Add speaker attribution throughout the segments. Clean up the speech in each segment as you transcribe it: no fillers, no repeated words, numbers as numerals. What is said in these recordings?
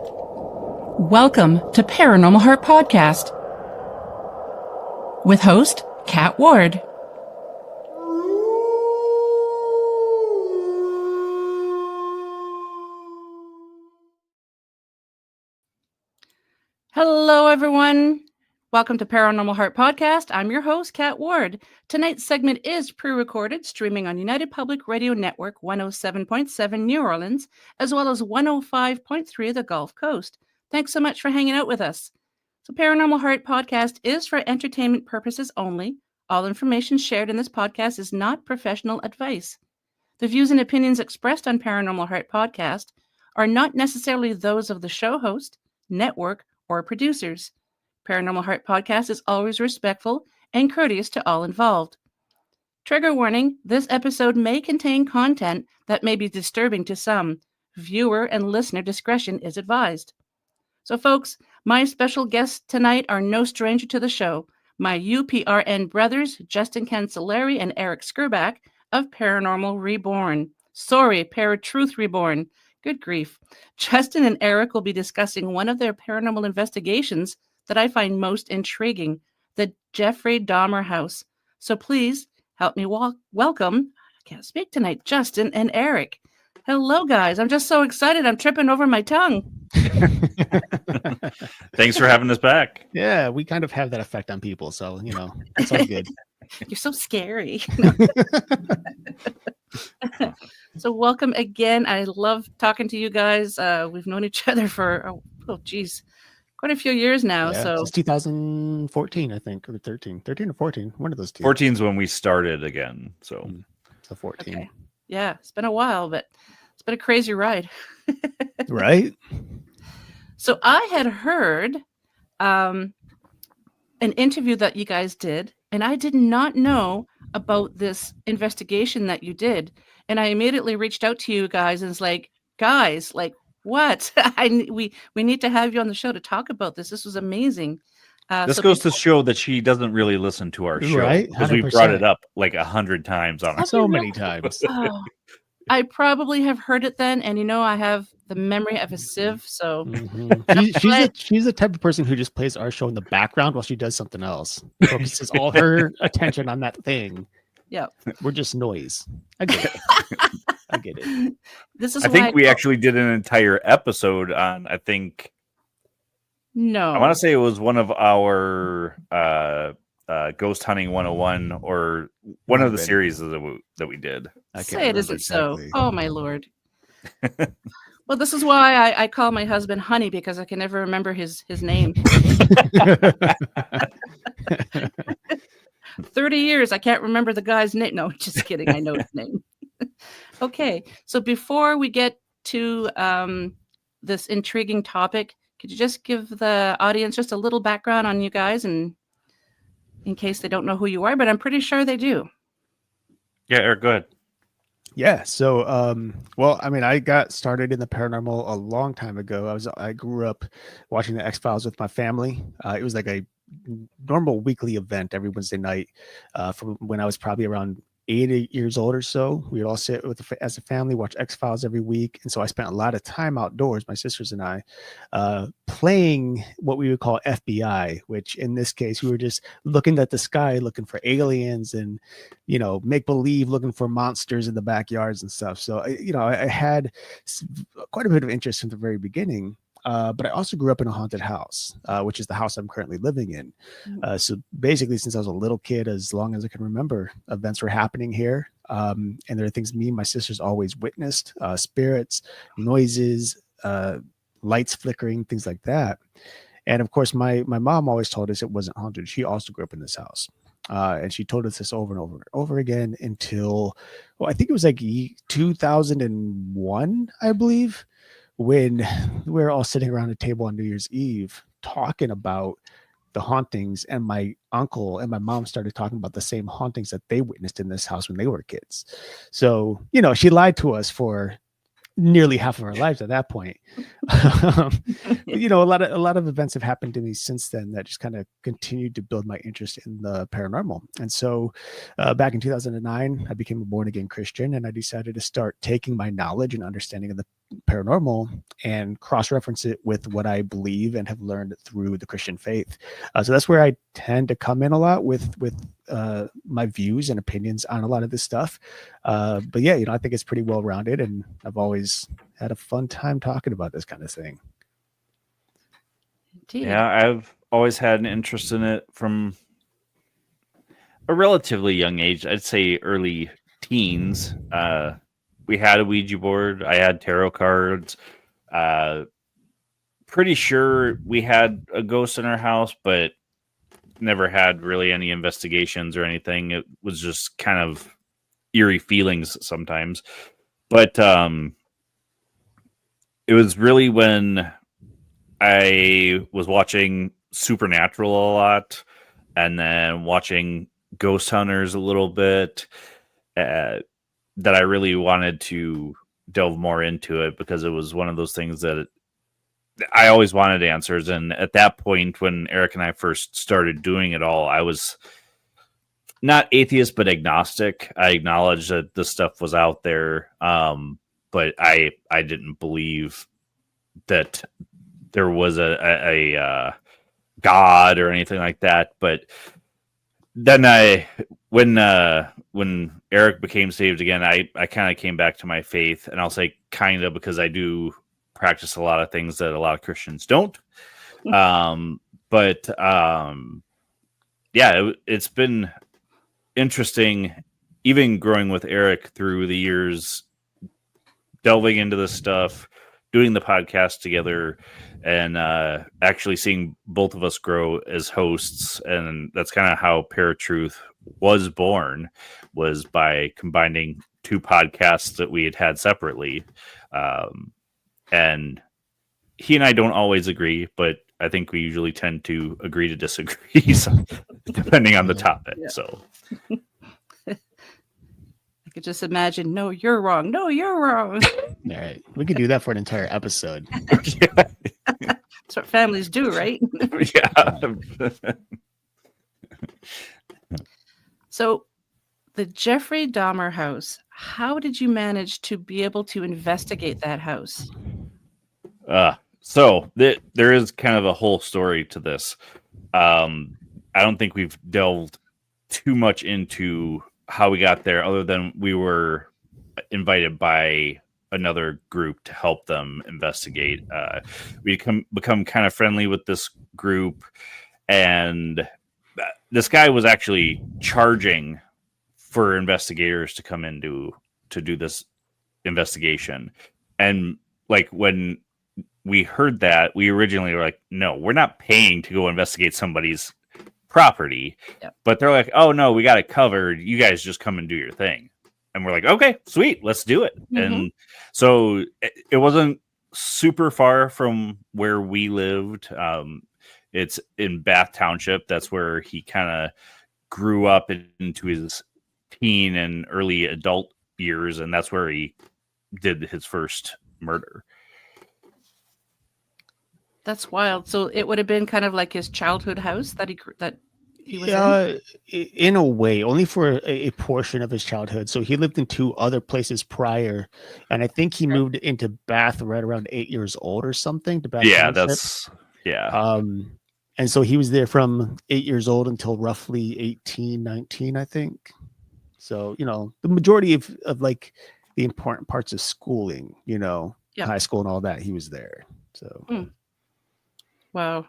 Speaker 1: Welcome to Paranormal Heart Podcast with host Kat Ward. Hello, everyone. Welcome to Paranormal Heart Podcast. I'm your host, Kat Ward. Tonight's segment is pre-recorded, streaming on United Public Radio Network 107.7 New Orleans, as well as 105.3 the Gulf Coast. Thanks so much for hanging out with us. So Paranormal Heart Podcast is for entertainment purposes only. All information shared in this podcast is not professional advice. The views and opinions expressed on Paranormal Heart Podcast are not necessarily those of the show host, network, or producers. Paranormal Heart Podcast is always respectful and courteous to all involved. Trigger warning, this episode may contain content that may be disturbing to some. Viewer and listener discretion is advised. So folks, my special guests tonight are no stranger to the show. My UPRN brothers, Justin Cancilliere and Erik Scerbak of Paranormal Reborn. Paratruth Reborn. Good grief. Justin and Erik will be discussing one of their paranormal investigations that I find most intriguing, the Jeffrey Dahmer house. So please help me welcome, I can't speak tonight, Justin and Erik. Hello, guys. I'm just so excited. I'm tripping over my tongue.
Speaker 2: Thanks for having us back.
Speaker 3: Yeah, we kind of have that effect on people. So, it's all good.
Speaker 1: You're so scary. So welcome again. I love talking to you guys. We've known each other for, quite a few years now.
Speaker 3: Yeah,
Speaker 1: so
Speaker 3: since 2014, I think, or 13 or 14, one of those two.
Speaker 2: 14 is when we started again. So
Speaker 3: 14.
Speaker 1: Okay. Yeah, it's been a while, but it's been a crazy ride.
Speaker 3: Right?
Speaker 1: So I had heard an interview that you guys did, and I did not know about this investigation that you did. And I immediately reached out to you guys and was like, guys, what? We need to have you on the show to talk about this. This was amazing.
Speaker 2: This goes to show that she doesn't really listen to our show,
Speaker 3: right?
Speaker 2: Because we brought it up like 100 times on our
Speaker 3: so many times.
Speaker 1: I probably have heard it then, and I have the memory of a sieve. So
Speaker 3: she's the type of person who just plays our show in the background while she does something else. Focuses all her attention on that thing.
Speaker 1: Yeah,
Speaker 3: we're just noise. I get it. I get it.
Speaker 1: This is.
Speaker 2: I think we actually did an entire episode on. I want to say it was one of our Ghost Hunting 101 or one of the series that we did.
Speaker 1: Say it isn't exactly. So. Oh my Lord. Well, this is why I call my husband Honey, because I can never remember his name. 30 years, I can't remember the guy's name. No, just kidding. I know his name. Okay, so before we get to this intriguing topic, could you just give the audience just a little background on you guys, and in case they don't know who you are, but I'm pretty sure they do.
Speaker 2: Yeah, Erik, go ahead.
Speaker 3: Yeah. So, I got started in the paranormal a long time ago. I grew up watching the X-Files with my family. It was like a normal weekly event every Wednesday night from when I was probably around 8 years old or so. We would all sit as a family, watch X-Files every week. And so I spent a lot of time outdoors, my sisters and I, playing what we would call FBI, which in this case, we were just looking at the sky, looking for aliens and, make believe, looking for monsters in the backyards and stuff. So, I had quite a bit of interest from the very beginning. But I also grew up in a haunted house, which is the house I'm currently living in. So basically, since I was a little kid, as long as I can remember, events were happening here. And there are things me and my sisters always witnessed, spirits, noises, lights flickering, things like that. And of course, my mom always told us it wasn't haunted. She also grew up in this house. And she told us this over and over and over again until, I think it was like 2001, I believe, when we were all sitting around a table on New Year's Eve talking about the hauntings, and my uncle and my mom started talking about the same hauntings that they witnessed in this house when they were kids. So, she lied to us for nearly half of our lives at that point. But, you know, a lot of events have happened to me since then that just kind of continued to build my interest in the paranormal. And so back in 2009, I became a born again Christian, and I decided to start taking my knowledge and understanding of the paranormal and cross-reference it with what I believe and have learned through the Christian faith. So that's where I tend to come in a lot with my views and opinions on a lot of this stuff. But yeah, you know, I think it's pretty well-rounded, and I've always had a fun time talking about this kind of thing.
Speaker 1: Indeed.
Speaker 2: Yeah, I've always had an interest in it from a relatively young age. I'd say early teens. We had a Ouija board. I had tarot cards. Pretty sure we had a ghost in our house, but never had really any investigations or anything. It was just kind of eerie feelings sometimes. But it was really when I was watching Supernatural a lot, and then watching Ghost Hunters a little bit, that I really wanted to delve more into it, because it was one of those things that I always wanted answers. And at that point, when Erik and I first started doing it all, I was not atheist, but agnostic. I acknowledged that this stuff was out there, but I didn't believe that there was a God or anything like that. But then when Erik became saved again, I kind of came back to my faith, and I'll say kind of, because I do practice a lot of things that a lot of Christians don't. But yeah, it's been interesting, even growing with Erik through the years, delving into this stuff, doing the podcast together, and actually seeing both of us grow as hosts. And that's kind of how Paratruth was born, was by combining two podcasts that we had separately. And he and I don't always agree, but I think we usually tend to agree to disagree, so, depending on the topic.
Speaker 1: Yeah.
Speaker 2: So
Speaker 1: I could just imagine, no, you're wrong. No, you're wrong.
Speaker 3: All right, we could do that for an entire episode.
Speaker 1: That's what families do, right?
Speaker 2: Yeah.
Speaker 1: So the Jeffrey Dahmer house, how did you manage to be able to investigate that house?
Speaker 2: So there is kind of a whole story to this. I don't think we've delved too much into how we got there, other than we were invited by another group to help them investigate. We become kind of friendly with this group, and this guy was actually charging for investigators to come in to do this investigation. And like, when we heard that, we originally were like, no, we're not paying to go investigate somebody's property.
Speaker 1: Yep.
Speaker 2: But they're like, oh no, we got it covered. You guys just come and do your thing. And we're like, okay, sweet, let's do it.
Speaker 1: Mm-hmm.
Speaker 2: And so it wasn't super far from where we lived. It's in Bath Township. That's where he kind of grew up into his teen and early adult years, and that's where he did his first murder.
Speaker 1: That's wild. So it would have been kind of like his childhood house that he was
Speaker 3: in a way, only for a portion of his childhood. So he lived in two other places prior, and I think he moved into Bath right around 8 years old or something. To Bath Township. And so he was there from 8 years old until roughly 18, 19, I think. So, you know, the majority of like the important parts of schooling, you know, high school and all that, he was there. So,
Speaker 1: Wow.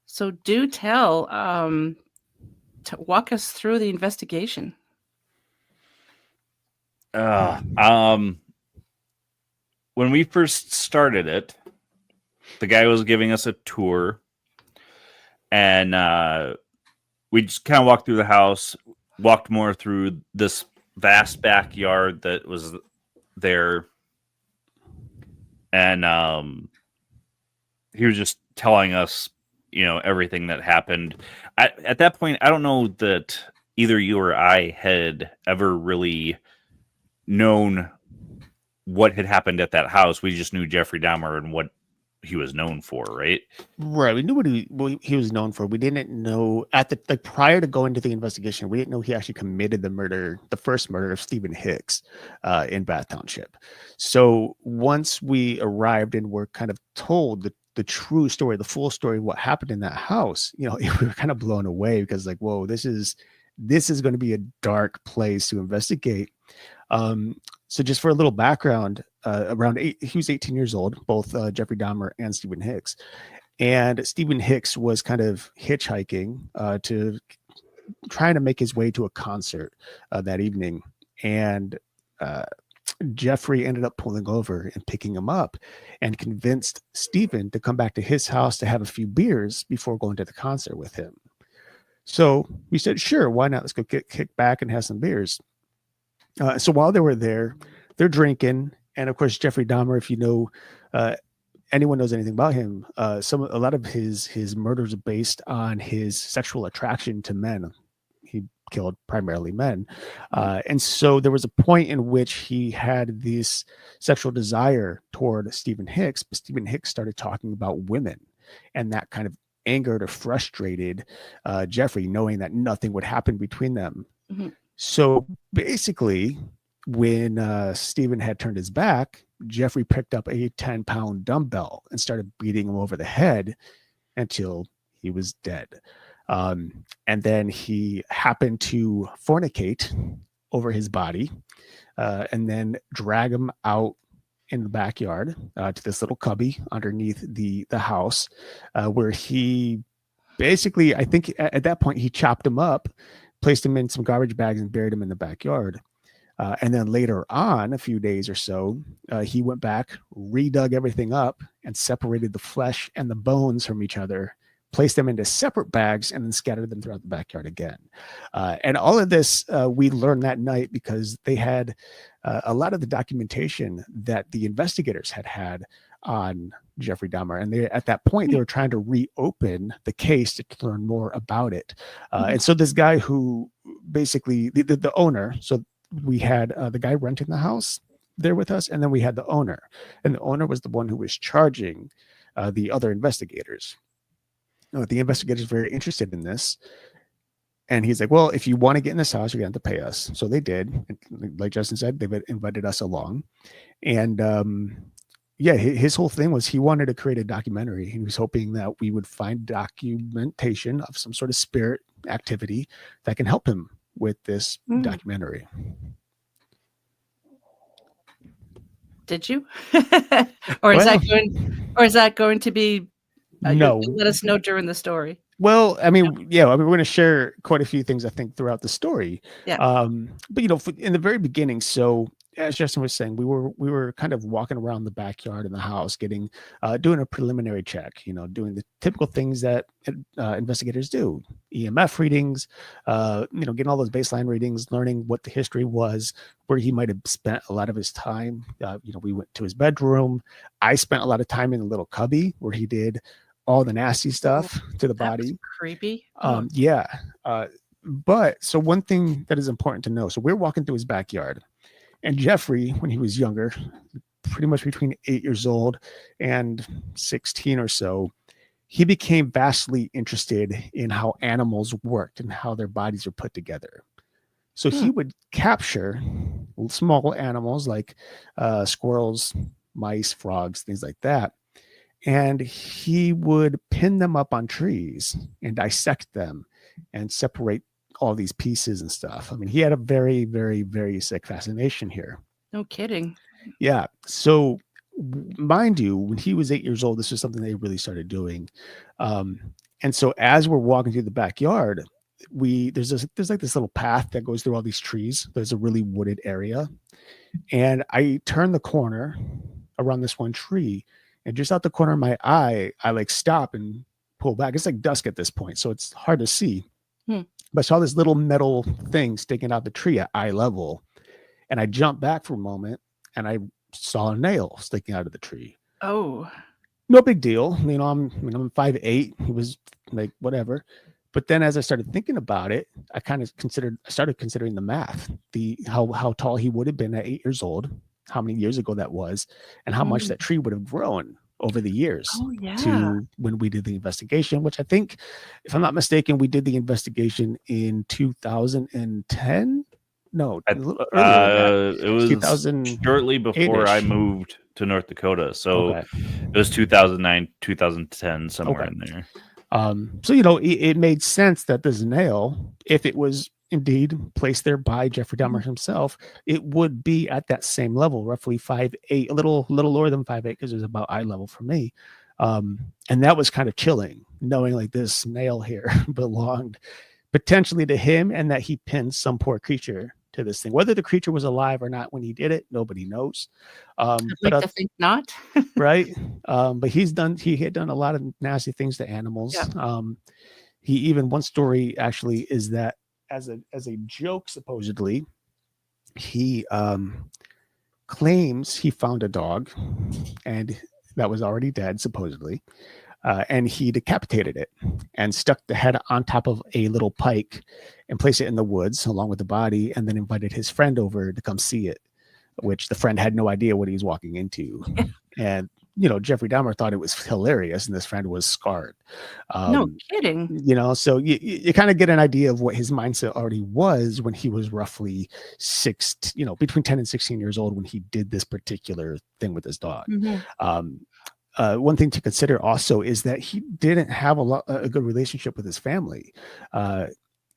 Speaker 1: So do tell, to walk us through the investigation.
Speaker 2: When we first started it, the guy was giving us a tour, and we just kind of walked through the house, walked more through this vast backyard that was there, and he was just telling us, you know, everything that happened. At that point, I don't know that either you or I had ever really known what had happened at that house. We just knew Jeffrey Dahmer and what he was known for, right?
Speaker 3: Right. We knew what he was known for. We didn't know at the like prior to going to the investigation, we didn't know he actually committed the first murder of Stephen Hicks in Bath Township. So once we arrived and were kind of told the true story, the full story of what happened in that house, we were kind of blown away because like, whoa, this is going to be a dark place to investigate. So just for a little background, he was 18 years old, both Jeffrey Dahmer and Stephen Hicks. And Stephen Hicks was kind of hitchhiking to trying to make his way to a concert that evening. And Jeffrey ended up pulling over and picking him up and convinced Stephen to come back to his house to have a few beers before going to the concert with him. So we said, sure, why not? Let's go kick back and have some beers. So while they were there, they're drinking. And of course, Jeffrey Dahmer, if you know, anyone knows anything about him, a lot of his murders are based on his sexual attraction to men. He killed primarily men. And so there was a point in which he had this sexual desire toward Stephen Hicks, but Stephen Hicks started talking about women, and that kind of angered or frustrated Jeffrey, knowing that nothing would happen between them. Mm-hmm. So basically, when Stephen had turned his back, Jeffrey picked up a 10-pound dumbbell and started beating him over the head until he was dead. And then he happened to fornicate over his body and then drag him out in the backyard to this little cubby underneath the house where he basically, I think at that point, he chopped him up, placed him in some garbage bags and buried him in the backyard. And then later on, a few days or so, he went back, redug everything up and separated the flesh and the bones from each other, placed them into separate bags, and then scattered them throughout the backyard again. And all of this, we learned that night because they had a lot of the documentation that the investigators had on Jeffrey Dahmer. And at that point, they were trying to reopen the case to learn more about it. And so this guy who basically, the owner, so we had the guy renting the house there with us, and then we had the owner. And the owner was the one who was charging the other investigators. The investigators were very interested in this. And he's like, well, if you want to get in this house, you're going to have to pay us. So they did. And like Justin said, they invited us along. And his whole thing was he wanted to create a documentary. He was hoping that we would find documentation of some sort of spirit activity that can help him with this documentary.
Speaker 1: Did you? Or is that going to be
Speaker 3: no?
Speaker 1: Let us know during the story.
Speaker 3: Well, I mean, we're going to share quite a few things, I think, throughout the story.
Speaker 1: Yeah.
Speaker 3: But in the very beginning, so as Justin was saying, we were kind of walking around the backyard in the house, doing a preliminary check, doing the typical things that investigators do, EMF readings, getting all those baseline readings, learning what the history was, where he might have spent a lot of his time. We went to his bedroom. I spent a lot of time in the little cubby where he did all the nasty stuff to the body.
Speaker 1: Was creepy.
Speaker 3: But so one thing that is important to know. So we're walking through his backyard, and Jeffrey, when he was younger, pretty much between 8 years old and 16 or so, he became vastly interested in how animals worked and how their bodies were put together. So he would capture small animals like squirrels, mice, frogs, things like that. And he would pin them up on trees and dissect them and separate all these pieces and stuff. I mean, he had a very, very, very sick fascination here.
Speaker 1: No kidding.
Speaker 3: Yeah. So mind you, when he was 8 years old, this was something they really started doing. And so as we're walking through the backyard, there's like this little path that goes through all these trees. There's a really wooded area. And I turn the corner around this one tree, and just out the corner of my eye, I like stop and pull back. It's like dusk at this point, so it's hard to see. But I saw this little metal thing sticking out the tree at eye level. And I jumped back for a moment, and I saw a nail sticking out of the tree.
Speaker 1: Oh.
Speaker 3: No big deal. I'm 5'8". He was like, whatever. But then as I started thinking about it, I started considering the math, how tall he would have been at 8 years old, how many years ago that was and how much that tree would have grown over the years
Speaker 1: Oh, yeah.
Speaker 3: to when we did the investigation, which I think, if I'm not mistaken, we did the investigation in 2010. No, a little earlier than that.
Speaker 2: It was
Speaker 3: 2008-ish.
Speaker 2: shortly before I moved to North Dakota. So
Speaker 3: Okay.
Speaker 2: it was 2009, 2010, somewhere
Speaker 3: Okay.
Speaker 2: in there.
Speaker 3: So, it made sense that this nail, if it was indeed placed there by Jeffrey Dahmer himself, it would be at that same level, roughly 5'8", a little lower than 5'8", because it was about eye level for me. And that was kind of chilling, knowing like this nail here belonged potentially to him, and that he pinned some poor creature to this thing. Whether the creature was alive or not when he did it, nobody knows.
Speaker 1: I'd like to think not.
Speaker 3: Right. But he had done a lot of nasty things to animals.
Speaker 1: Yeah.
Speaker 3: He even, one story actually is that as a joke, supposedly, he claims he found a dog and that was already dead, supposedly. And he decapitated it and stuck the head on top of a little pike and placed it in the woods along with the body, and then invited his friend over to come see it, which the friend had no idea what he was walking into. And, Jeffrey Dahmer thought it was hilarious, and this friend was scarred.
Speaker 1: No kidding.
Speaker 3: So you kind of get an idea of what his mindset already was when he was roughly between 10 and 16 years old when he did this particular thing with his dog. One thing to consider also is that he didn't have a good relationship with his family.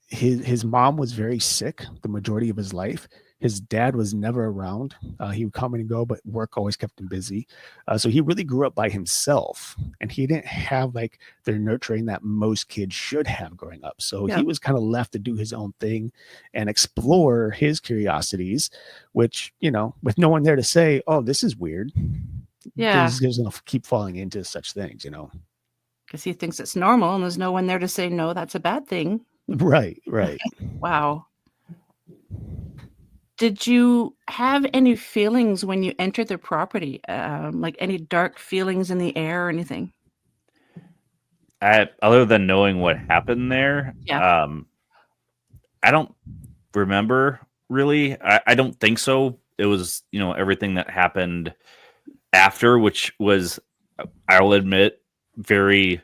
Speaker 3: His mom was very sick the majority of his life. His dad was never around. He would come and go, but work always kept him busy. So he really grew up by himself, and he didn't have like the nurturing that most kids should have growing up. So he was kind of left to do his own thing and explore his curiosities, which, with no one there to say, oh, this is weird.
Speaker 1: Yeah.
Speaker 3: He's going to keep falling into such things,
Speaker 1: Because he thinks it's normal, and there's no one there to say, no, that's a bad thing.
Speaker 3: Right.
Speaker 1: Wow. Did you have any feelings when you entered the property? Like any dark feelings in the air or anything?
Speaker 2: Other than knowing what happened there, I don't remember really. I don't think so. It was, everything that happened after, which was, I'll admit, very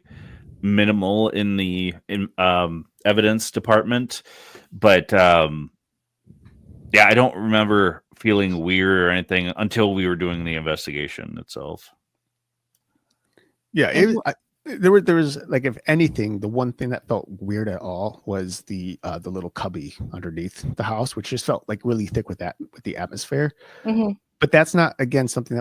Speaker 2: minimal in the evidence department. But I don't remember feeling weird or anything until we were doing the investigation itself.
Speaker 3: Yeah, there was like, if anything, the one thing that felt weird at all was the little cubby underneath the house, which just felt like really thick with the atmosphere. But that's not, again, something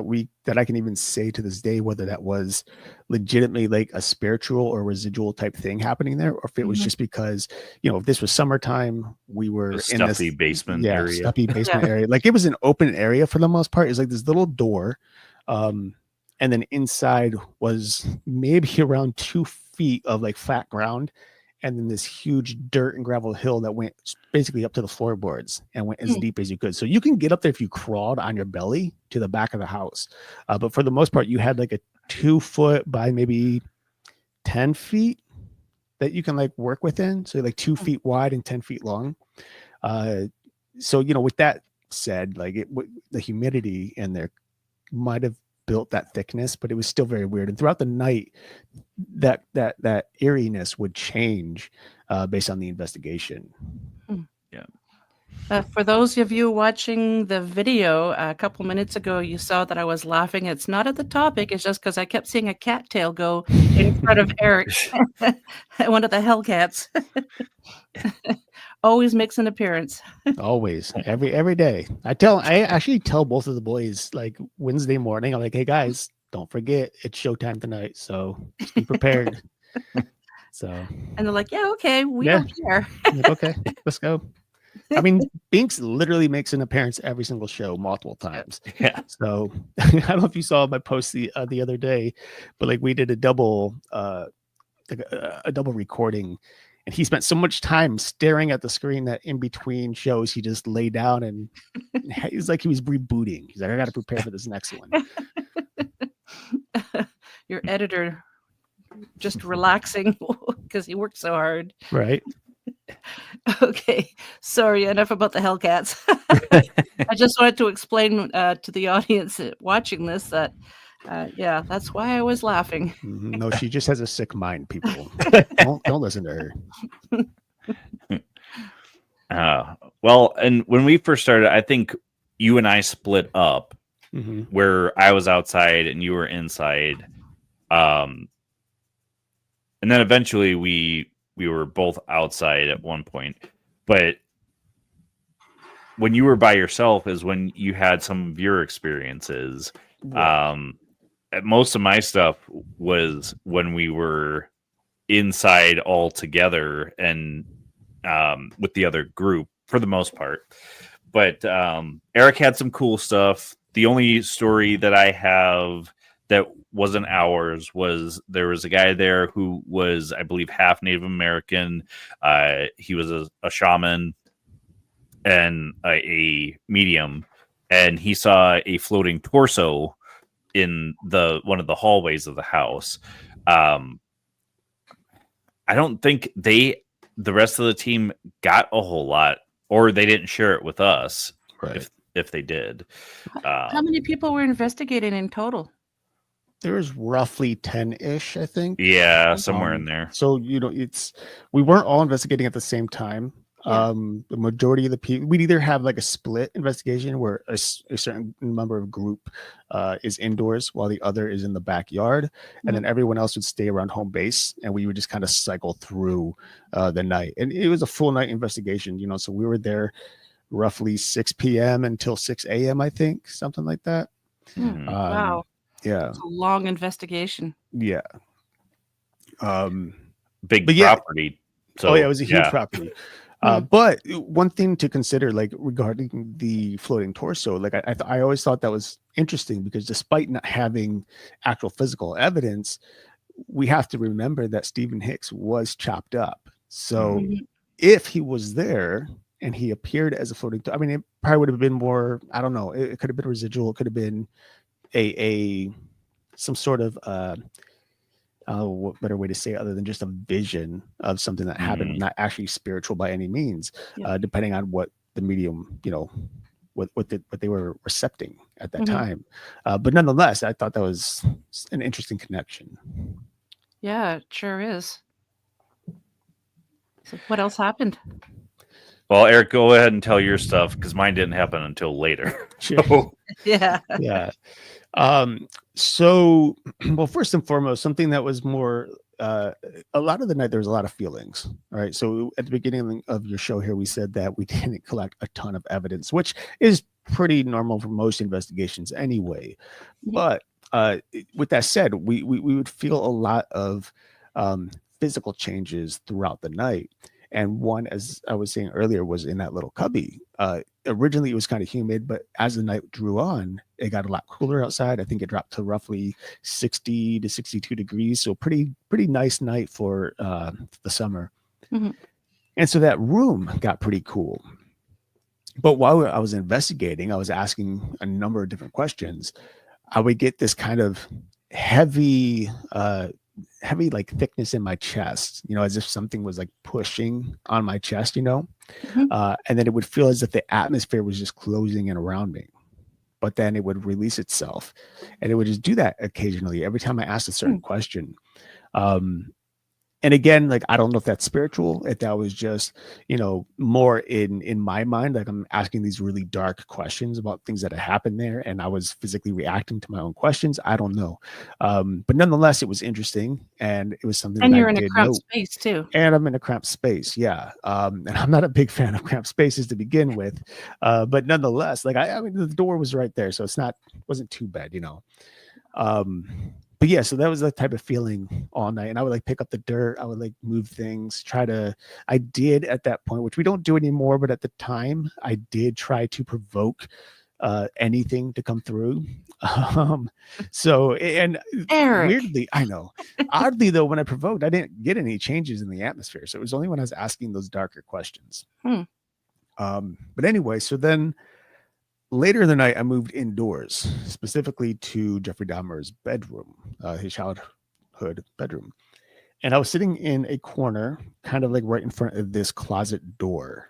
Speaker 3: that I can even say to this day whether that was legitimately like a spiritual or residual type thing happening there, or if it was just because, if this was summertime, we were in
Speaker 2: stuffy
Speaker 3: this
Speaker 2: basement area.
Speaker 3: Stuffy basement area. Like, it was an open area for the most part. It's like this little door, and then inside was maybe around 2 feet of like flat ground, and then this huge dirt and gravel hill that went basically up to the floorboards and went as deep as you could. So you can get up there if you crawled on your belly to the back of the house. But for the most part, you had like a 2 foot by maybe 10 feet that you can like work within. So like 2 feet wide and 10 feet long. So, with that said, like the humidity in there might have built that thickness, but it was still very weird. And throughout the night, that eeriness would change based on the investigation.
Speaker 1: For those of you watching the video, a couple minutes ago, you saw that I was laughing. It's not at the topic. It's just because I kept seeing a cattail go in front of Erik, one of the Hellcats. Always makes an appearance.
Speaker 3: Always, every day. I actually tell both of the boys like Wednesday morning. I'm like, hey guys, don't forget it's showtime tonight, so just be prepared. So,
Speaker 1: and they're like, yeah, okay, we don't care.
Speaker 3: Like, okay, let's go. I mean, Binks literally makes an appearance every single show multiple times.
Speaker 2: Yeah.
Speaker 3: So I don't know if you saw my post the other day, but like we did a double recording, and he spent so much time staring at the screen that in between shows he just lay down and he's like he was rebooting. He's like, I got to prepare for this next one.
Speaker 1: Your editor just relaxing because he worked so hard.
Speaker 3: Right.
Speaker 1: Okay, sorry, enough about the Hellcats. I just wanted to explain to the audience watching this that, yeah, that's why I was laughing.
Speaker 3: No, she just has a sick mind, people. Don't listen to her.
Speaker 2: Well, and when we first started, I think you and I split up where I was outside and you were inside. And then eventually we were both outside at one point. But when you were by yourself is when you had some of your experiences.
Speaker 3: Right.
Speaker 2: Most of my stuff was when we were inside all together and with the other group for the most part. But Erik had some cool stuff. The only story that I have that wasn't ours was there was a guy there who was, I believe, half Native American. He was a shaman and a medium, and he saw a floating torso in one of the hallways of the house. I don't think the rest of the team got a whole lot, or they didn't share it with us.
Speaker 3: Right.
Speaker 2: If they did.
Speaker 1: How many people were investigating in total?
Speaker 3: There was roughly 10-ish, I think.
Speaker 2: Yeah, somewhere in there.
Speaker 3: So, we weren't all investigating at the same time.
Speaker 1: Yeah.
Speaker 3: The majority of the people, we'd either have like a split investigation where a certain number of group is indoors while the other is in the backyard. And then everyone else would stay around home base, and we would just kind of cycle through the night. And it was a full night investigation, so we were there roughly 6 p.m. until 6 a.m., I think, something like that.
Speaker 1: Wow.
Speaker 3: Yeah.
Speaker 1: It's a long investigation.
Speaker 3: Yeah.
Speaker 2: Big property. So,
Speaker 3: it was a huge property. But one thing to consider, like regarding the floating torso, like I always thought that was interesting because despite not having actual physical evidence, we have to remember that Stephen Hicks was chopped up. So if he was there and he appeared as a floating, I mean, it probably would have been more, I don't know, it could have been residual. It could have been some sort of, what better way to say it other than just a vision of something that happened, not actually spiritual by any means, depending on what the medium, what they were recepting at that time. But nonetheless, I thought that was an interesting connection.
Speaker 1: Yeah, it sure is. So what else happened?
Speaker 2: Well, Erik, go ahead and tell your stuff because mine didn't happen until later.
Speaker 1: Yeah.
Speaker 3: Yeah. So, well, first and foremost, something that was more, a lot of the night, there was a lot of feelings, right? So at the beginning of your show here, we said that we didn't collect a ton of evidence, which is pretty normal for most investigations anyway. But with that said, we would feel a lot of physical changes throughout the night. And one, as I was saying earlier, was in that little cubby. Originally, it was kind of humid, but as the night drew on, it got a lot cooler outside. I think it dropped to roughly 60 to 62 degrees. So pretty nice night for the summer. And so that room got pretty cool. But while I was investigating, I was asking a number of different questions. I would get this kind of heavy like thickness in my chest, as if something was like pushing on my chest, and then it would feel as if the atmosphere was just closing in around me, but then it would release itself, and it would just do that occasionally every time I asked a certain question. And again, like, I don't know if that's spiritual, if that was just, more in my mind, like I'm asking these really dark questions about things that had happened there, and I was physically reacting to my own questions. I don't know. But nonetheless, it was interesting, and it was something
Speaker 1: And
Speaker 3: that
Speaker 1: you're
Speaker 3: I
Speaker 1: in a
Speaker 3: did
Speaker 1: cramped
Speaker 3: note.
Speaker 1: space too.
Speaker 3: And I'm in a cramped space, yeah. And I'm not a big fan of cramped spaces to begin with. But nonetheless, like I mean, the door was right there, so wasn't too bad, But yeah, so that was the type of feeling all night. And I would like pick up the dirt. I would like move things, I did at that point, which we don't do anymore. But at the time I did try to provoke anything to come through. So, and
Speaker 1: Erik.
Speaker 3: weirdly, I know, oddly though, when I provoked, I didn't get any changes in the atmosphere. So it was only when I was asking those darker questions. But anyway, so then later in the night, I moved indoors, specifically to Jeffrey Dahmer's bedroom, his childhood bedroom. And I was sitting in a corner, kind of like right in front of this closet door.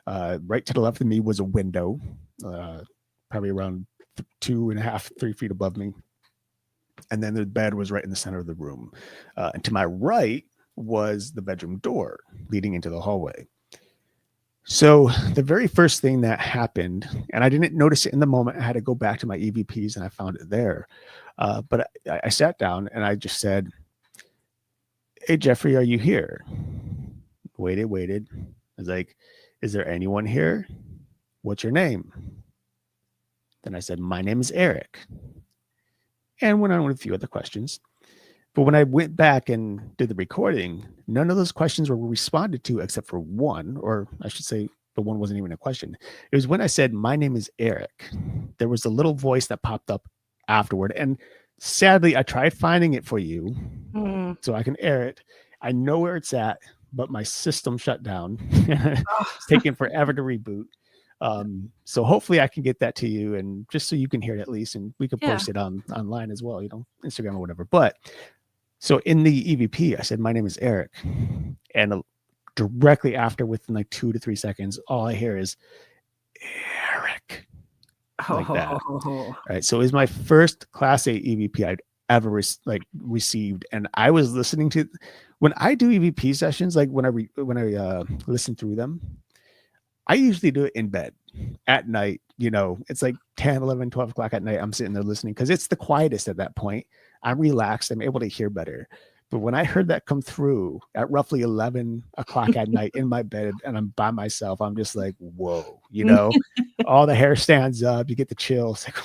Speaker 3: Right to the left of me was a window, probably around 2.5, 3 feet above me. And then the bed was right in the center of the room. And to my right was the bedroom door leading into the hallway. So the very first thing that happened, and I didn't notice it in the moment, I had to go back to my EVPs and I found it there. But I sat down and I just said, "Hey, Jeffrey, are you here?" Waited. I was like, "Is there anyone here? What's your name?" Then I said, "My name is Erik." And went on with a few other questions. But when I went back and did the recording, none of those questions were responded to except for one, or I should say the one wasn't even a question. It was when I said, "My name is Erik." There was a little voice that popped up afterward. And sadly, I tried finding it for you so I can air it. I know where it's at, but my system shut down. It's taking forever to reboot. So hopefully I can get that to you, and just so you can hear it at least, and we could post it online as well, Instagram or whatever. But so in the EVP, I said, "My name is Erik." And directly after, within like 2 to 3 seconds, all I hear is Erik. Like that. All right. So it was my first Class A EVP I'd ever received. And I was listening to, when I do EVP sessions, like when I listen through them, I usually do it in bed at night. It's like 10, 11, 12 o'clock at night. I'm sitting there listening because it's the quietest at that point. I'm relaxed. I'm able to hear better. But when I heard that come through at roughly 11 o'clock at night in my bed and I'm by myself, I'm just like, whoa, all the hair stands up. You get the chills. Like,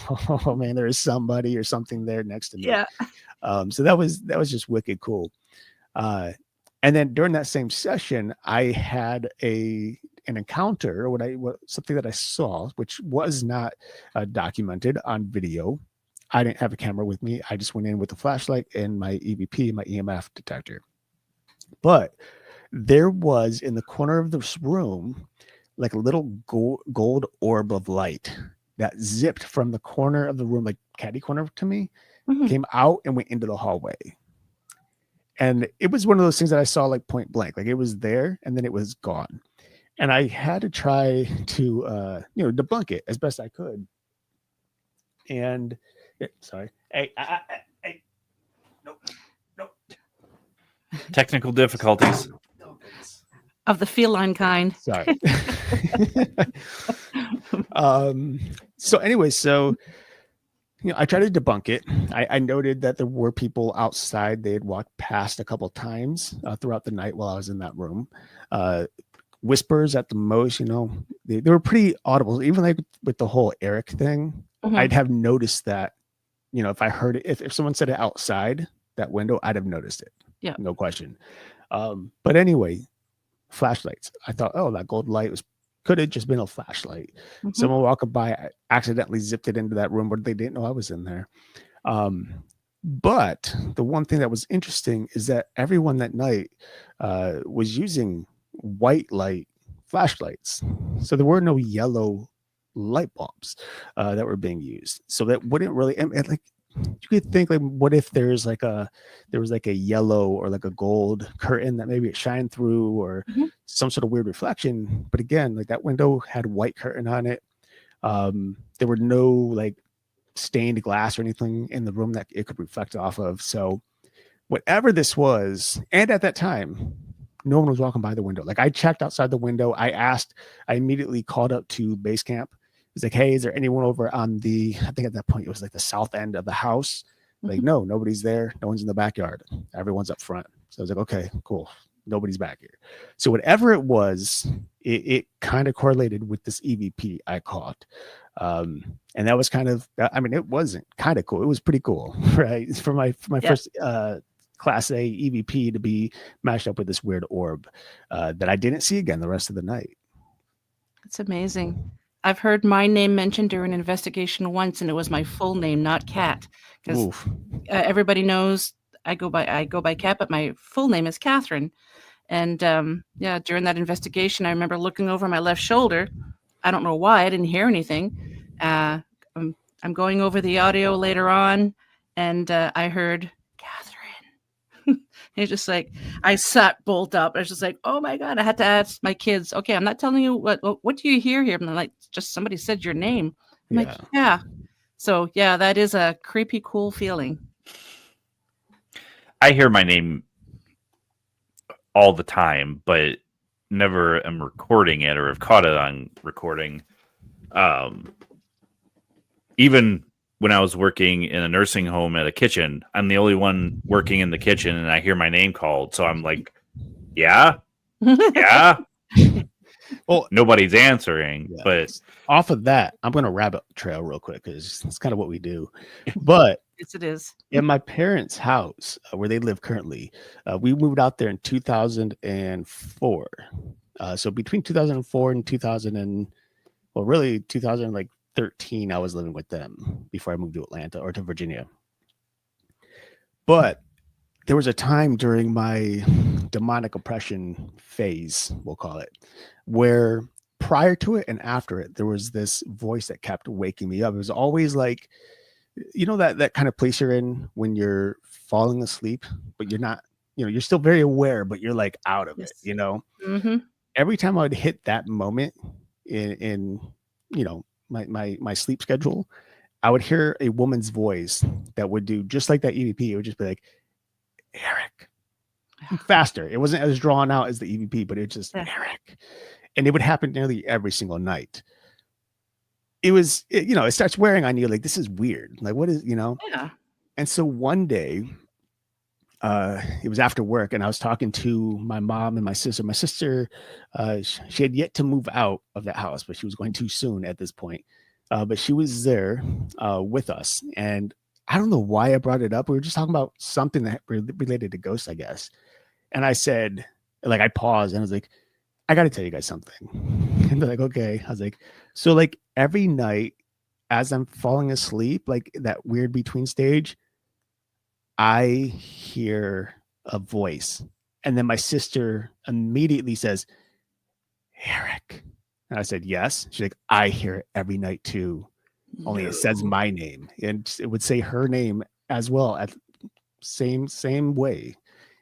Speaker 3: oh man, there is somebody or something there next to me.
Speaker 1: Yeah.
Speaker 3: So that was just wicked cool. And then during that same session, I had an encounter, something that I saw, which was not documented on video. I didn't have a camera with me. I just went in with a flashlight and my EVP, my EMF detector. But there was in the corner of this room, like a little gold orb of light that zipped from the corner of the room, like catty corner to me, came out and went into the hallway. And it was one of those things that I saw like point blank, like it was there and then it was gone. And I had to try to, debunk it as best I could. And sorry. Hey, nope.
Speaker 2: Technical difficulties.
Speaker 1: Of the feline kind.
Speaker 3: Sorry. So anyway, I tried to debunk it. I noted that there were people outside. They had walked past a couple of times throughout the night while I was in that room. Whispers at the most, they were pretty audible. Even like with the whole Erik thing, I'd have noticed that, if I heard it, if someone said it outside that window, I'd have noticed it.
Speaker 1: Yeah.
Speaker 3: No question. But anyway, flashlights. I thought, oh, that gold light could have just been a flashlight. Someone walking by accidentally zipped it into that room, but they didn't know I was in there. But the one thing that was interesting is that everyone that night was using white light flashlights. So there were no yellow light bulbs that were being used. So that wouldn't really, and like, you could think like, what if there was like a yellow or like a gold curtain that maybe it shined through or some sort of weird reflection. But again, like that window had white curtain on it. There were no like stained glass or anything in the room that it could reflect off of. So whatever this was, and at that time, no one was walking by the window. Like I checked outside the window. I immediately called up to base camp. It was like, "Hey, is there anyone over on I think at that point it was like the south end of the house?" Like, no, nobody's there. No one's in the backyard. Everyone's up front. So I was like, okay, cool. Nobody's back here. So whatever it was, it kind of correlated with this EVP I caught. And that was kind of, it wasn't kind of cool. It was pretty cool, right? For my first Class A EVP to be mashed up with this weird orb that I didn't see again the rest of the night.
Speaker 1: It's amazing. I've heard my name mentioned during an investigation once, and it was my full name, not Kat, because everybody knows I go by Kat, but my full name is Catherine. And during that investigation, I remember looking over my left shoulder. I don't know why I didn't hear anything. I'm going over the audio later on, and I heard Catherine. It's just like I sat bolt up. I was just like, oh my God. I had to ask my kids, okay, I'm not telling you what do you hear here? And they're like, just somebody said your name. I'm like, yeah. So yeah, that is a creepy, cool feeling.
Speaker 2: I hear my name all the time, but never am recording it or have caught it on recording. Even when I was working in a nursing home at a kitchen, I'm the only one working in the kitchen, and I hear my name called. So I'm like, yeah. Well, nobody's answering. But
Speaker 3: off of that, I'm going to rabbit trail real quick because that's kind of what we do. But
Speaker 1: yes, it is.
Speaker 3: In my parents' house, where they live currently, we moved out there in 2004. So between 2004 and 2013, I was living with them before I moved to Atlanta or to Virginia. But there was a time during my demonic oppression phase, we'll call it, where prior to it and after it, there was this voice that kept waking me up. It was always like, you know, that kind of place you're in when you're falling asleep, but you're not, you're still very aware, but you're like out of it,
Speaker 1: Mm-hmm.
Speaker 3: Every time I would hit that moment in my sleep schedule, I would hear a woman's voice that would do just like that EVP. It would just be like, Erik, faster. It wasn't as drawn out as the EVP, but it's just Erik. And it would happen nearly every single night. It starts wearing on you like, this is weird. Like, what is,
Speaker 1: Yeah.
Speaker 3: And so one day, it was after work, and I was talking to my mom and my sister. My sister, she had yet to move out of that house, but she was going too soon at this point. But she was there with us, and I don't know why I brought it up. We were just talking about something that related to ghosts, I guess. And I said, like, I paused and I was like, I got to tell you guys something. And they're like, okay. I was like, so like every night as I'm falling asleep, like that weird between stage, I hear a voice. And then my sister immediately says, Erik. And I said, yes. She's like, I hear it every night too. Only it says my name. And it would say her name as well at same way.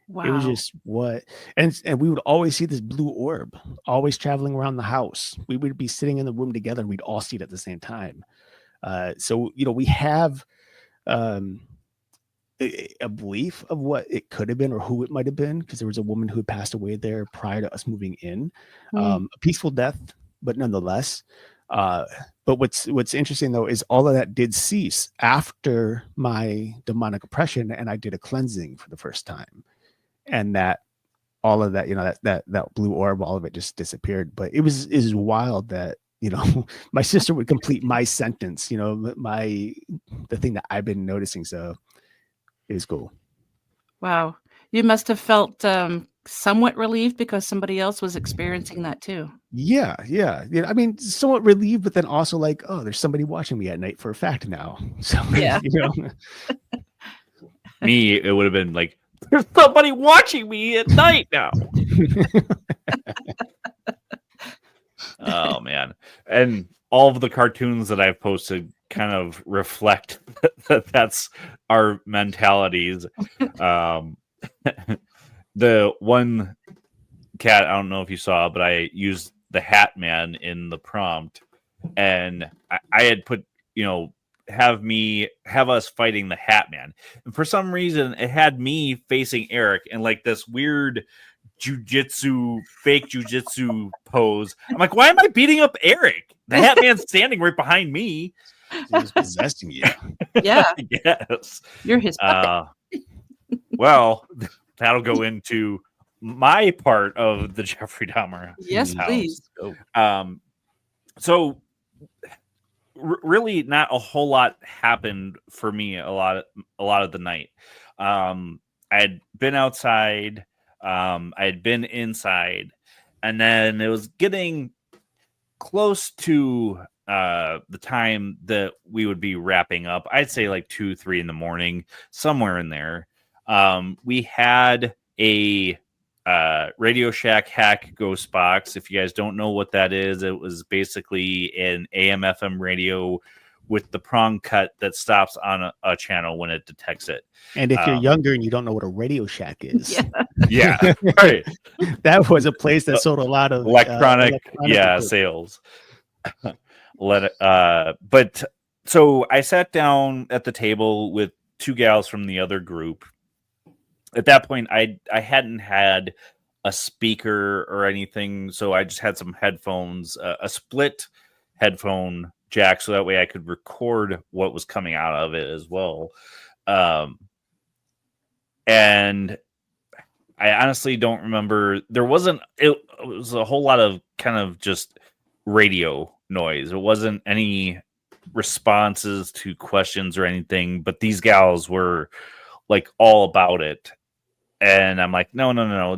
Speaker 3: Wow. It was just what, and we would always see this blue orb always traveling around the house. We would be sitting in the room together and we'd all see it at the same time. So, we have a belief of what it could have been or who it might have been, because there was a woman who had passed away there prior to us moving in. A peaceful death, but nonetheless. But what's interesting though is all of that did cease after my demonic oppression, and I did a cleansing for the first time. And that all of that, that blue orb, all of it just disappeared. But it is wild that, my sister would complete my sentence, the thing that I've been noticing. So it was cool.
Speaker 1: Wow. You must have felt somewhat relieved because somebody else was experiencing that too.
Speaker 3: Yeah. I mean, somewhat relieved, but then also like, oh, there's somebody watching me at night for a fact now. So,
Speaker 1: yeah.
Speaker 2: Me, it would have been like, there's somebody watching me at night now. Oh, man. And all of the cartoons that I've posted kind of reflect that that's our mentalities. The one cat, I don't know if you saw, but I used the Hat Man in the prompt. And I had put, have us fighting the Hat Man, and for some reason it had me facing Erik in like this weird fake jujitsu pose. I'm like, why am I beating up Erik? The Hat Man's standing right behind me.
Speaker 3: He was possessing you.
Speaker 1: Yeah.
Speaker 2: Yes.
Speaker 1: You're his puppet.
Speaker 2: Well, that'll go into my part of the Jeffrey Dahmer.
Speaker 1: Yes,
Speaker 2: house.
Speaker 1: Please.
Speaker 2: So really not a whole lot happened for me a lot of the night. I had been outside, I had been inside, and then it was getting close to the time that we would be wrapping up. I'd say like 2-3 in the morning, somewhere in there. We had a Radio Shack hack ghost box. If you guys don't know what that is, it was basically an AM/FM radio with the prong cut that stops on a channel when it detects it.
Speaker 3: And if you're younger and you don't know what a Radio Shack is,
Speaker 2: yeah, right.
Speaker 3: That was a place that sold a lot of
Speaker 2: electronic
Speaker 3: equipment.
Speaker 2: sales. But so I sat down at the table with two gals from the other group. At that point, I hadn't had a speaker or anything, so I just had some headphones, a split headphone jack, so that way I could record what was coming out of it as well. And I honestly don't remember. There wasn't. It was a whole lot of kind of just radio noise. It wasn't any responses to questions or anything. But these gals were like all about it, and I'm like, no.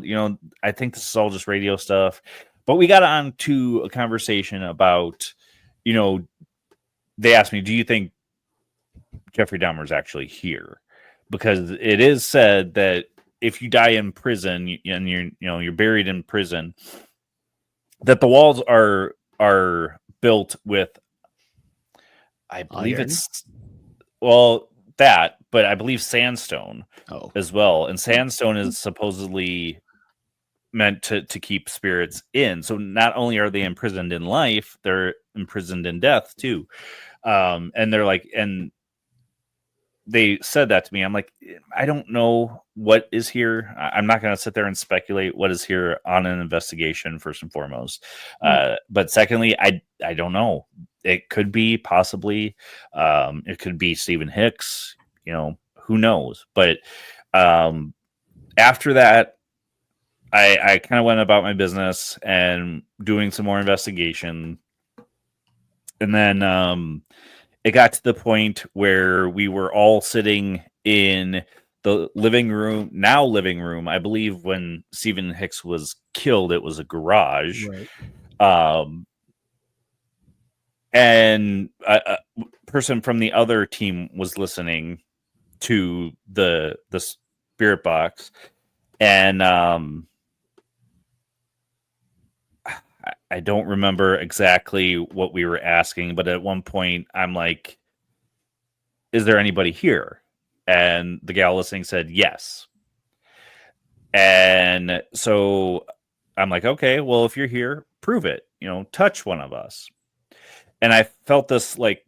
Speaker 2: You know, I think this is all just radio stuff. But we got on to a conversation about, you know, they asked me, do you think Jeffrey Dahmer is actually here? Because it is said that if you die in prison and you're buried in prison, that the walls are built with, I believe but I believe sandstone as well. And sandstone is supposedly meant to keep spirits in. So not only are they imprisoned in life, they're imprisoned in death too. And they're like, and they said that to me. I'm like, I don't know what is here. I'm not going to sit there and speculate what is here on an investigation, first and foremost. But secondly, I don't know. It could be possibly, it could be Stephen Hicks, you know, who knows? But after that, I kind of went about my business and doing some more investigation. And then it got to the point where we were all sitting in the living room. I believe when Stephen Hicks was killed, it was a garage. Right. And a person from the other team was listening to the spirit box. And I don't remember exactly what we were asking, but at one point I'm like, is there anybody here? And the gal listening said yes. And so I'm like, okay, well, if you're here, prove it, you know, touch one of us. And I felt this like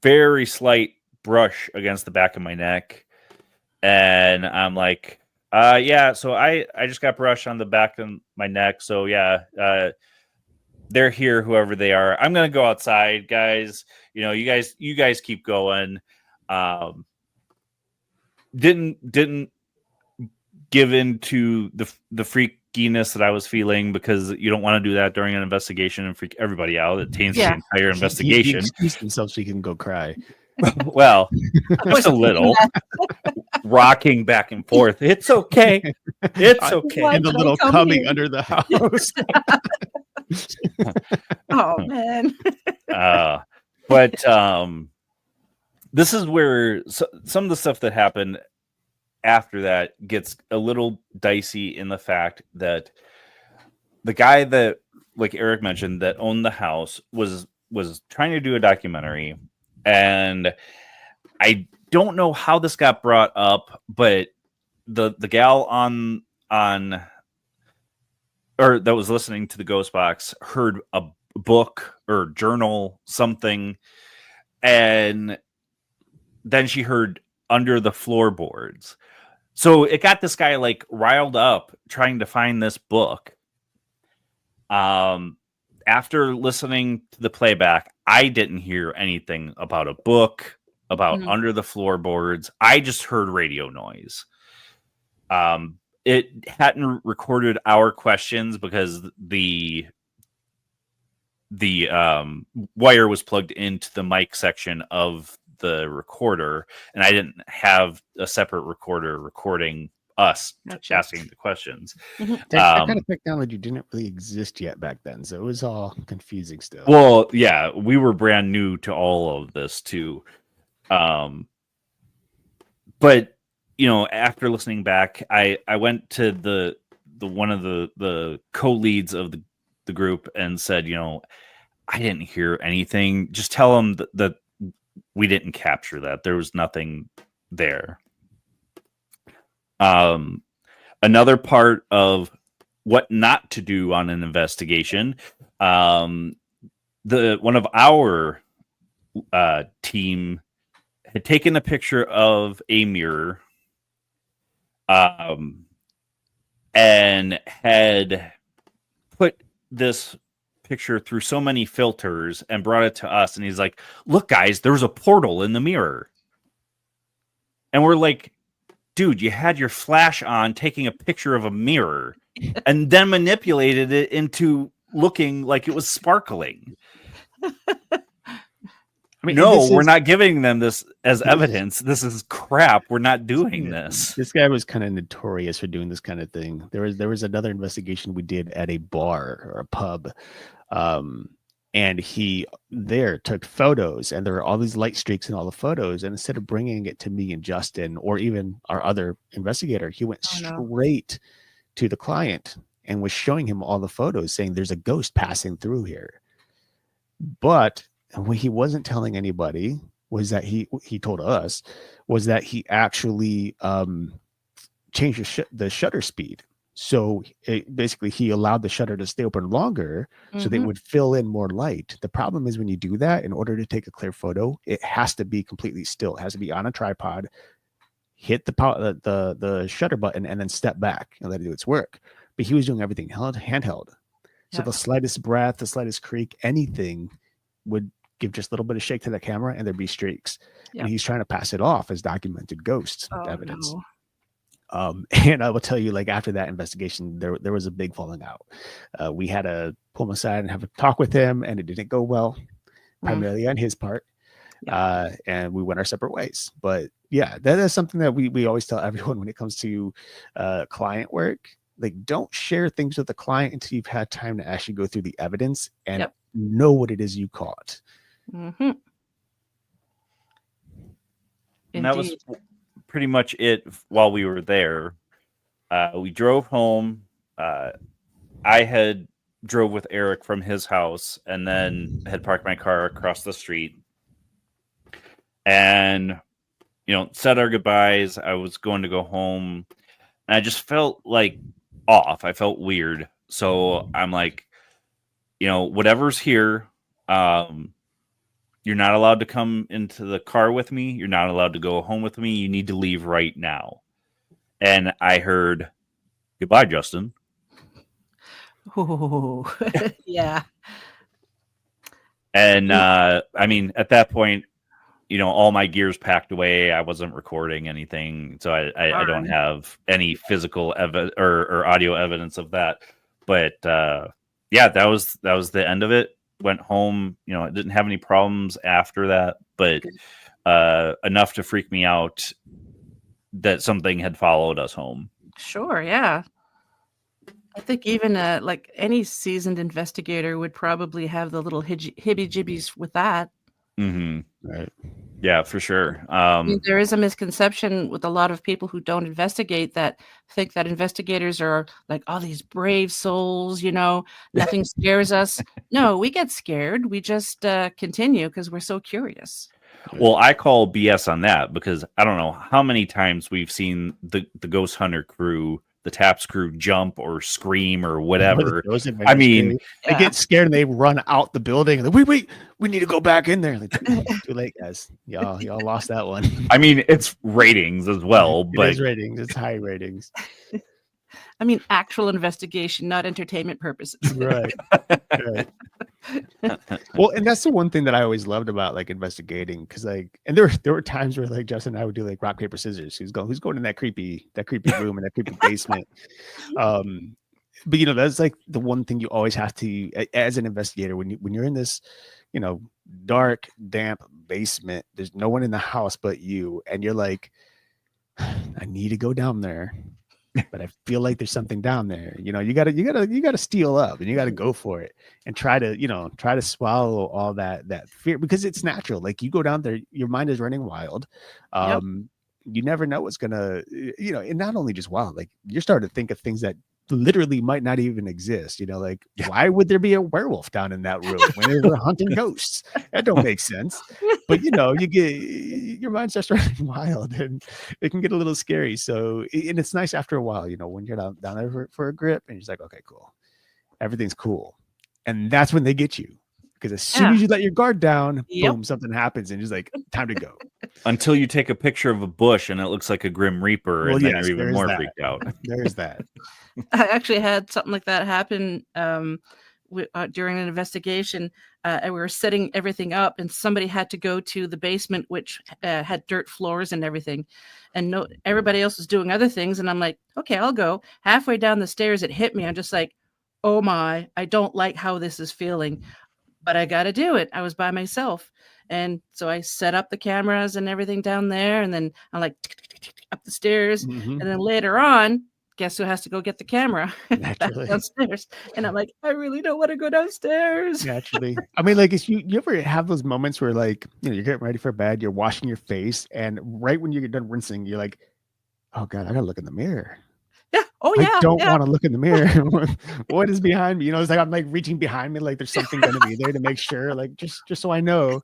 Speaker 2: very slight brush against the back of my neck. And I'm like, yeah, so I just got brushed on the back of my neck. So yeah, they're here, whoever they are. I'm gonna go outside, guys. You know, you guys keep going. Didn't give in to the freakiness that I was feeling, because you don't want to do that during an investigation and freak everybody out. It taints the entire investigation.
Speaker 3: He excused himself so he can go cry.
Speaker 2: Well, just a little. Rocking back and forth. It's okay. It's okay.
Speaker 3: And the little coming under the house.
Speaker 1: Oh man.
Speaker 2: But this is where some of the stuff that happened after that gets a little dicey, in the fact that the guy that, like Eric mentioned, that owned the house was trying to do a documentary, and I don't know how this got brought up, but the gal on or that was listening to the Ghost Box heard a book or journal, something, and then she heard under the floorboards. So it got this guy like riled up trying to find this book. After listening to the playback, I didn't hear anything about a book, about under the floorboards. I just heard radio noise. It hadn't recorded our questions because the wire was plugged into the mic section of the recorder, and I didn't have a separate recorder recording us asking the questions.
Speaker 3: That kind of technology didn't really exist yet back then, so it was all confusing still.
Speaker 2: Well, yeah, we were brand new to all of this too. But you know, after listening back, I went to the one of the co-leads of the group and said, you know, I didn't hear anything. Just tell them that we didn't capture that. There was nothing there. Another part of what not to do on an investigation, one of our team had taken a picture of a mirror, and had put this picture through so many filters and brought it to us. And he's like, "Look, guys, there's a portal in the mirror." And we're like, "Dude, you had your flash on taking a picture of a mirror and then manipulated it into looking like it was sparkling." I mean, no, we're not giving them this as evidence. This is crap. We're not doing this.
Speaker 3: This guy was kind of notorious for doing this kind of thing. There was another investigation we did at a bar or a pub, and he there took photos, and there were all these light streaks in all the photos. And instead of bringing it to me and Justin, or even our other investigator, he went straight to the client and was showing him all the photos, saying there's a ghost passing through here. But what he wasn't telling anybody was that he told us was that he actually changed the shutter speed. So basically he allowed the shutter to stay open longer so they would fill in more light. The problem is when you do that, in order to take a clear photo, it has to be completely still. It has to be on a tripod, hit the shutter button, and then step back and let it do its work. But he was doing everything handheld. So the slightest breath, the slightest creak, anything would give just a little bit of shake to the camera and there'd be streaks. And he's trying to pass it off as documented ghost evidence. And I will tell you, like, after that investigation, there was a big falling out. We had to pull him aside and have a talk with him, and it didn't go well, primarily on his part. And we went our separate ways. But yeah, that is something that we always tell everyone when it comes to client work. Like, don't share things with the client until you've had time to actually go through the evidence and know what it is you caught.
Speaker 2: And that was pretty much it while we were there. We drove home. I had drove with Erik from his house and then had parked my car across the street and, said our goodbyes. I was going to go home and I just felt like off. I felt weird. So I'm like, whatever's here, you're not allowed to come into the car with me. You're not allowed to go home with me. You need to leave right now. And I heard, "Goodbye, Justin."
Speaker 1: Oh, yeah.
Speaker 2: And I mean, at that point, all my gear's packed away. I wasn't recording anything, so I don't have any physical or audio evidence of that. But yeah, that was the end of it. Went home, it didn't have any problems after that, but enough to freak me out that something had followed us home.
Speaker 1: Sure, yeah. I think even like any seasoned investigator would probably have the little hibby-jibbies with that.
Speaker 3: Right.
Speaker 2: Yeah, for sure.
Speaker 1: I mean, there is a misconception with a lot of people who don't investigate that think that investigators are like all these brave souls, nothing scares us. No, we get scared. We just continue because we're so curious.
Speaker 2: Well, I call BS on that because I don't know how many times we've seen the ghost hunter crew, the TAPS crew, jump or scream or whatever. I mean,
Speaker 3: they get scared and they run out the building. Like, wait, we need to go back in there. Like, too late, guys. Y'all lost that one.
Speaker 2: I mean, it's ratings as well, but
Speaker 3: it's ratings. It's high ratings.
Speaker 1: I mean, actual investigation, not entertainment purposes.
Speaker 3: Right. Well, and that's the one thing that I always loved about like investigating, because like, and there were times where like Justin and I would do like rock paper scissors. Who's going in that creepy room in that creepy basement. But that's like the one thing you always have to, as an investigator, when you're in this, dark, damp basement, there's no one in the house but you, and you're like, I need to go down there. But I feel like there's something down there. You gotta steal up and you gotta go for it and try to swallow all that fear, because it's natural. Like, you go down there, your mind is running wild. You never know what's gonna, and not only just wild, like you're starting to think of things that literally might not even exist. Like, why would there be a werewolf down in that room when they were hunting ghosts? That don't make sense. But you get your mind starts running wild, and it can get a little scary. So, and it's nice after a while, when you're down there for a grip, and you're just like, okay, cool, everything's cool, and that's when they get you. Because as soon as you let your guard down, boom, something happens, and you're just like, time to go.
Speaker 2: Until you take a picture of a bush and it looks like a Grim Reaper, and then you're even more freaked out.
Speaker 3: There's that.
Speaker 1: I actually had something like that happen during an investigation. And we were setting everything up, and somebody had to go to the basement, which had dirt floors and everything. And everybody else was doing other things. And I'm like, okay, I'll go. Halfway down the stairs, it hit me. I'm just like, oh my, I don't like how this is feeling. But I got to do it. I was by myself. And so I set up the cameras and everything down there. And then I'm like, up the stairs. And then later on, guess who has to go get the camera? Back downstairs. And I'm like, I really don't want to go downstairs.
Speaker 3: Naturally. I mean, like, you ever have those moments where, like, you're getting ready for bed, you're washing your face, and right when you get done rinsing, you're like, oh God, I got to look in the mirror.
Speaker 1: Yeah. Oh yeah.
Speaker 3: I don't want to look in the mirror. What is behind me? It's like I'm like reaching behind me, like there's something going to be there to make sure, like just so I know.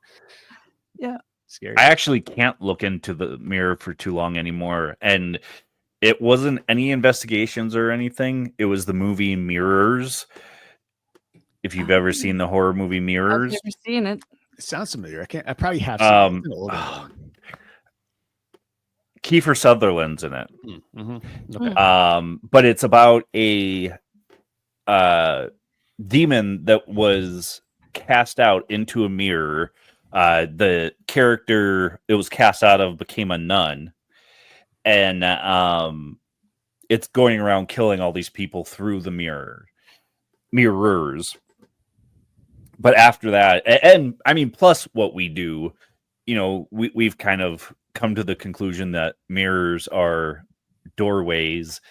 Speaker 1: Yeah.
Speaker 3: Scary.
Speaker 2: I actually can't look into the mirror for too long anymore. And it wasn't any investigations or anything. It was the movie Mirrors. If you've ever seen the horror movie Mirrors.
Speaker 1: I've never seen it.
Speaker 3: It sounds familiar. I probably have seen it.
Speaker 2: Kiefer Sutherland's in it.
Speaker 3: Okay.
Speaker 2: But it's about a demon that was cast out into a mirror. The character it was cast out of became a nun, and it's going around killing all these people through the mirrors. But after that, and I mean, plus what we do, we've kind of come to the conclusion that mirrors are doorways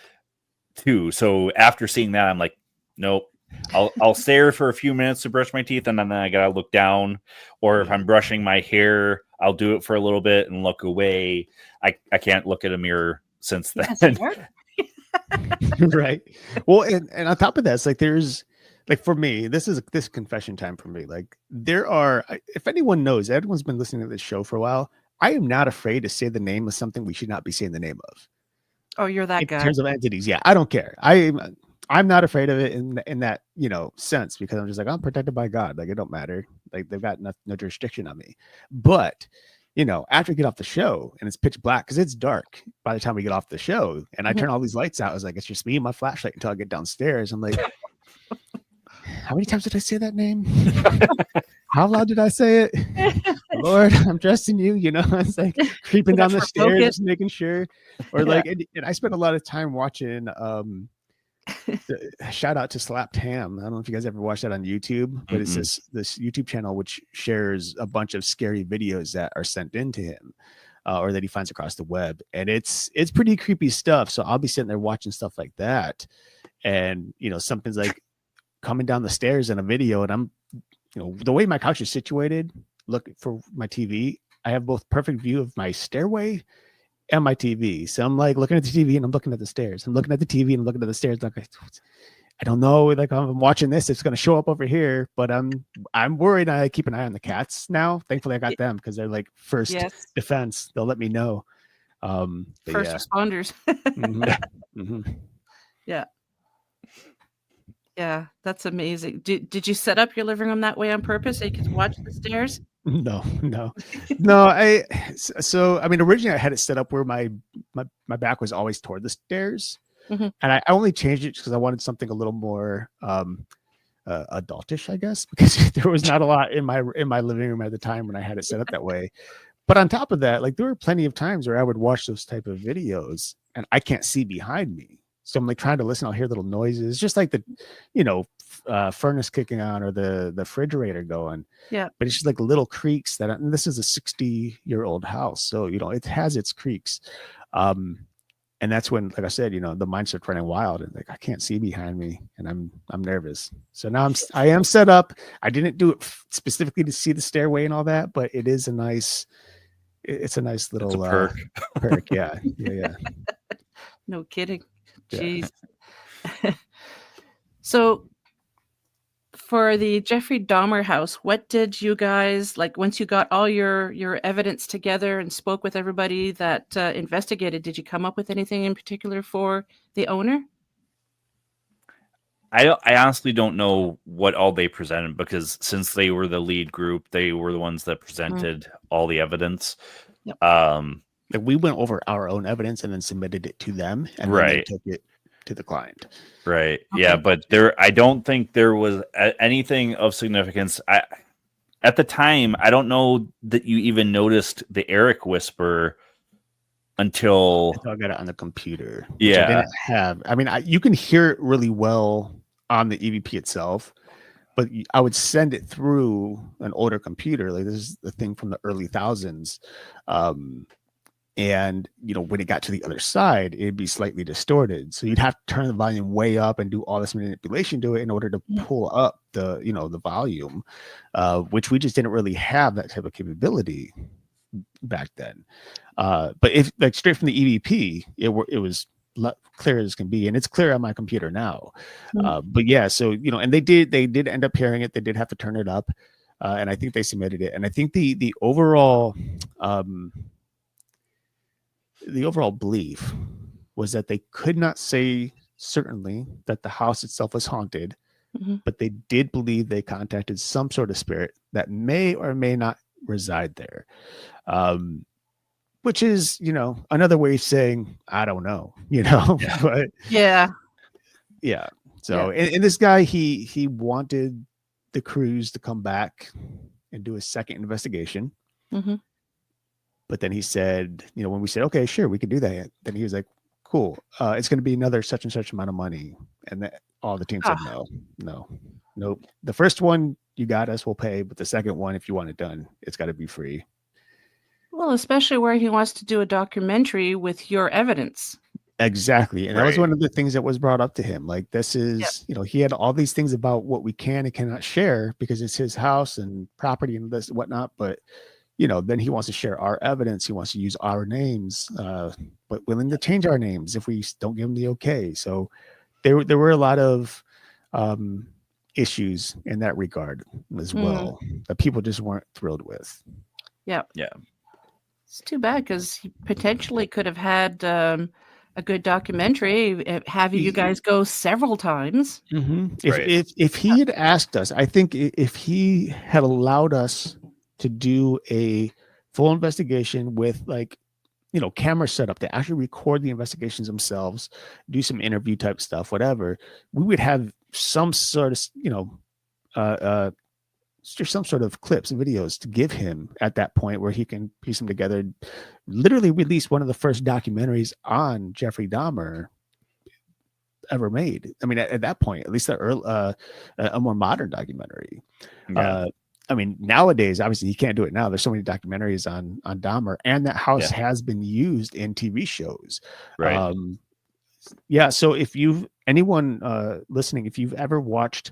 Speaker 2: too. So after seeing that, I'm like, nope. I'll stare for a few minutes to brush my teeth, and then I gotta look down. Or if I'm brushing my hair, I'll do it for a little bit and look away. I can't look at a mirror since then.
Speaker 3: Right. Well, and on top of that, it's like there's like for me, this confession time for me. Like there are, if anyone knows, everyone's been listening to this show for a while. I am not afraid to say the name of something we should not be saying the name of.
Speaker 1: Oh, you're that guy.
Speaker 3: In terms of entities, yeah, I don't care. I'm not afraid of it in that sense, because I'm just like, I'm protected by God. Like it don't matter. Like they've got no jurisdiction on me. But after we get off the show and it's pitch black because it's dark by the time we get off the show, and I turn all these lights out, I was like, it's just me and my flashlight until I get downstairs. I'm like, how many times did I say that name? How loud did I say it? Lord, I'm trusting you. It's like creeping down the stairs, just making sure. Or like, and I spent a lot of time watching. Shout out to Slapped Ham. I don't know if you guys ever watched that on YouTube, but it's this YouTube channel which shares a bunch of scary videos that are sent into him, or that he finds across the web, and it's pretty creepy stuff. So I'll be sitting there watching stuff like that, and something's like coming down the stairs in a video, and I'm the way my couch is situated, look for my TV, I have both perfect view of my stairway and my TV. So I'm like looking at the TV and I'm looking at the stairs. I'm looking at the TV and I'm looking at the stairs. Like, I don't know. Like I'm watching this, it's going to show up over here, but I'm worried. I keep an eye on the cats now. Thankfully I got them because they're like first defense. They'll let me know.
Speaker 1: First responders. Yeah. Yeah, that's amazing. Did you set up your living room that way on purpose so you could watch the stairs?
Speaker 3: No. So I mean, originally I had it set up where my back was always toward the stairs, and I only changed it because I wanted something a little more adultish, I guess, because there was not a lot in my living room at the time when I had it set up that way. But on top of that, like there were plenty of times where I would watch those type of videos and I can't see behind me. So I'm like trying to listen. I'll hear little noises, just like the, furnace kicking on or the refrigerator going. Yeah. But it's just like little creaks and this is a 60-year-old house. So, it has its creaks. And that's when, like I said, the mind starts running wild and like, I can't see behind me and I'm nervous. So now I am set up. I didn't do it specifically to see the stairway and all that, but it is it's a nice little
Speaker 2: perk.
Speaker 3: Perk. Yeah.
Speaker 1: No kidding. Jeez. So for the Jeffrey Dahmer house, what did you guys like once you got all your evidence together and spoke with everybody that investigated? Did you come up with anything in particular for the owner?
Speaker 2: I honestly don't know what all they presented, because since they were the lead group, they were the ones that presented all the evidence.
Speaker 1: Yep.
Speaker 3: Like we went over our own evidence and then submitted it to them, and then they took it to the client.
Speaker 2: Right.
Speaker 1: Okay.
Speaker 2: Yeah, but I don't think there was anything of significance. At the time, I don't know that you even noticed the Erik whisper until
Speaker 3: I got it on the computer. Which
Speaker 2: Yeah.
Speaker 3: I didn't have. I mean, you can hear it really well on the EVP itself, but I would send it through an older computer. Like this is the thing from the early thousands. And when it got to the other side, it'd be slightly distorted. So you'd have to turn the volume way up and do all this manipulation to it in order to pull up the volume, which we just didn't really have that type of capability back then. But if like straight from the EVP, it was clear as can be, and it's clear on my computer now. But yeah, so and they did end up hearing it. They did have to turn it up, and I think they submitted it. And I think the overall belief was that they could not say certainly that the house itself was haunted, but they did believe they contacted some sort of spirit that may or may not reside there, which is another way of saying I don't know. But yeah. So and this guy, he wanted the crews to come back and do a second investigation. But then he said, when we said, okay, sure, we could do that. Then he was like, cool. It's going to be another such and such amount of money. And all the team said, nope. The first one, you got us, we'll pay. But the second one, if you want it done, it's got to be free.
Speaker 1: Well, especially where he wants to do a documentary with your evidence.
Speaker 3: Exactly. And that was one of the things that was brought up to him. Like this is, he had all these things about what we can and cannot share because it's his house and property and this and whatnot. But then he wants to share our evidence. He wants to use our names, but willing to change our names if we don't give him the okay. So there were a lot of issues in that regard as well that people just weren't thrilled with.
Speaker 1: Yeah. It's too bad because he potentially could have had a good documentary, having you guys go several times.
Speaker 3: If he had asked us, I think if he had allowed us to do a full investigation with camera setup to actually record the investigations themselves, do some interview type stuff, whatever, we would have some sort of, some sort of clips and videos to give him at that point where he can piece them together, literally release one of the first documentaries on Jeffrey Dahmer ever made. I mean, at that point, at least a more modern documentary. I mean, nowadays, obviously, you can't do it now. There's so many documentaries on Dahmer, and that house has been used in TV shows.
Speaker 2: Right.
Speaker 3: So if anyone listening, if you've ever watched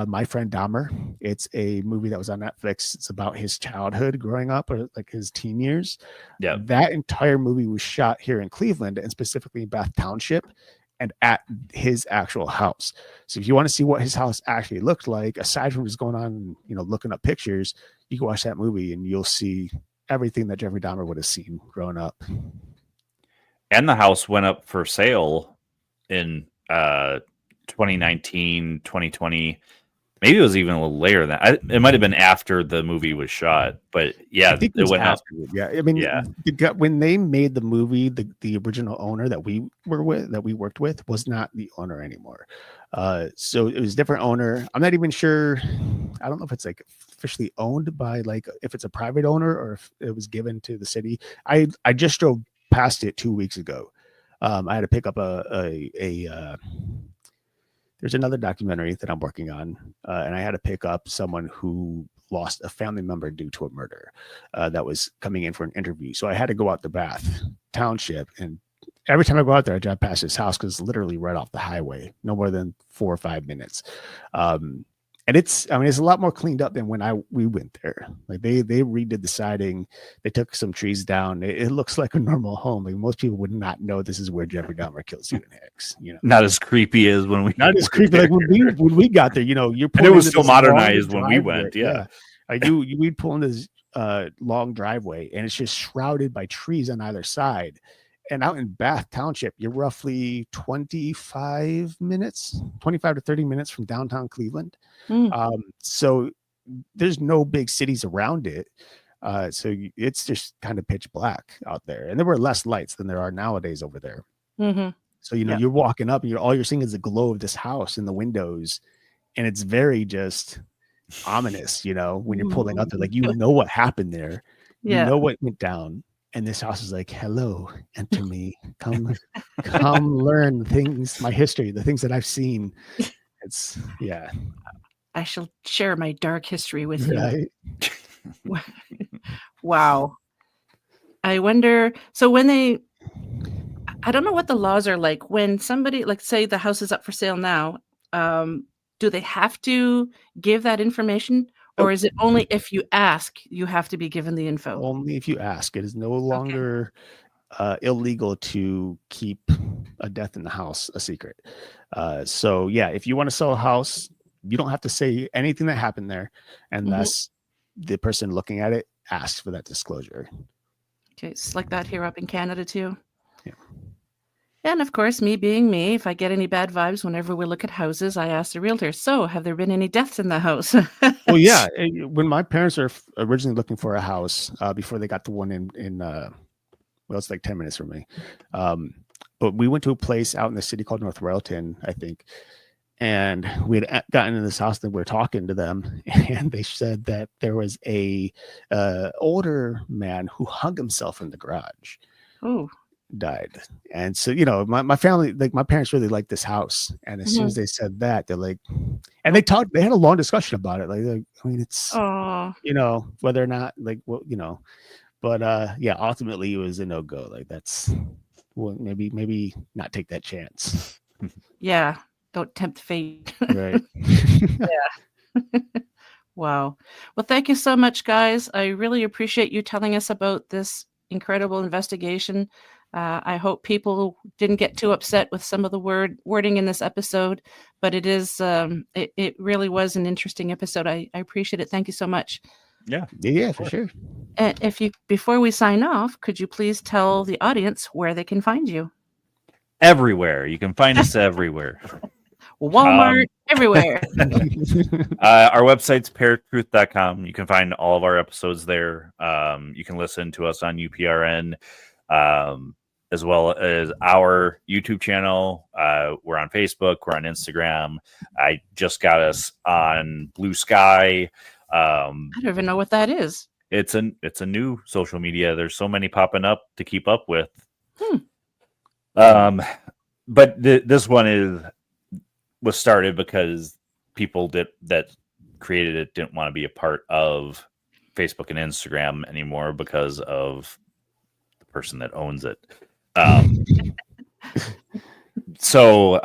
Speaker 3: My Friend Dahmer, it's a movie that was on Netflix. It's about his childhood growing up, or like his teen years.
Speaker 2: Yeah.
Speaker 3: That entire movie was shot here in Cleveland, and specifically in Bath Township, and at his actual house. So if you want to see what his house actually looked like, aside from just going on, looking up pictures, you can watch that movie and you'll see everything that Jeffrey Dahmer would have seen growing up.
Speaker 2: And the house went up for sale in 2019, 2020. Maybe it was even a little later than that. It might have been after the movie was shot, but it went up.
Speaker 3: Yeah, I mean, when they made the movie, the original owner that we worked with was not the owner anymore. So it was a different owner. I'm not even sure. I don't know if it's like officially owned by if it's a private owner or if it was given to the city. I just drove past it 2 weeks ago. I had to pick up there's another documentary that I'm working on, and I had to pick up someone who lost a family member due to a murder that was coming in for an interview. So I had to go out to Bath Township, and every time I go out there, I drive past his house because it's literally right off the highway, no more than 4 or 5 minutes. And it's a lot more cleaned up than when we went there. Like they redid the siding, they took some trees down. It looks like a normal home. Like most people would not know this is where Jeffrey Dahmer killed Stephen Hicks.
Speaker 2: Not as creepy as when we
Speaker 3: not as creepy
Speaker 2: there.
Speaker 3: like when we got there. You're
Speaker 2: and it was still modernized when we went. Yeah.
Speaker 3: Like we'd pull in this long driveway, and it's just shrouded by trees on either side. And out in Bath Township, you're roughly 25 to 30 minutes from downtown Cleveland. So there's no big cities around it. So it's just kind of pitch black out there. And there were less lights than there are nowadays over there.
Speaker 1: Mm-hmm.
Speaker 3: So, you're walking up and all you're seeing is the glow of this house in the windows. And it's very just ominous, when you're pulling up there, like, what happened there.
Speaker 1: Yeah.
Speaker 3: You know what went down. And this house is like, hello, enter me. Come learn things, my history, the things that I've seen. It's, yeah.
Speaker 1: I shall share my dark history with you.
Speaker 3: Right?
Speaker 1: Wow. I wonder, so I don't know what the laws are like when somebody, like, say the house is up for sale now, do they have to give that information? Or is it only if you ask, you have to be given the info?
Speaker 3: Only if you ask. It is no longer illegal to keep a death in the house a secret. So, yeah, if you want to sell a house, you don't have to say anything that happened there unless the person looking at it asks for that disclosure.
Speaker 1: Okay, it's like that here up in Canada, too.
Speaker 3: Yeah.
Speaker 1: And of course, me being me, if I get any bad vibes whenever we look at houses, I ask the realtor, so have there been any deaths in the house?
Speaker 3: Well, yeah. When my parents were originally looking for a house before they got the one in it's like 10 minutes from me. But we went to a place out in the city called North Royalton, I think. And we had gotten in this house and we were talking to them. And they said that there was a older man who hung himself in the garage.
Speaker 1: Oh.
Speaker 3: Died. And so, my family, like my parents really liked this house. And as soon as they said that, they're like, and they had a long discussion about it. Like it's, whether or not, like, well, but yeah, ultimately it was a no-go. Like that's, well, maybe not take that chance.
Speaker 1: Yeah. Don't tempt fate.
Speaker 3: Right.
Speaker 1: Yeah. Wow. Well, thank you so much, guys. I really appreciate you telling us about this incredible investigation. I hope people didn't get too upset with some of the wording in this episode, but it is it really was an interesting episode. I appreciate it. Thank you so much.
Speaker 3: Yeah, for sure.
Speaker 1: And before we sign off, could you please tell the audience where they can find you?
Speaker 2: Everywhere. You can find us everywhere.
Speaker 1: Walmart, everywhere.
Speaker 2: Our website's paratruth.com. You can find all of our episodes there. You can listen to us on UPRN. As well as our YouTube channel. We're on Facebook. We're on Instagram. I just got us on Blue Sky. I
Speaker 1: don't even know what that is.
Speaker 2: It's a new social media. There's so many popping up to keep up with. But this one was started because people that created it didn't want to be a part of Facebook and Instagram anymore because of the person that owns it. So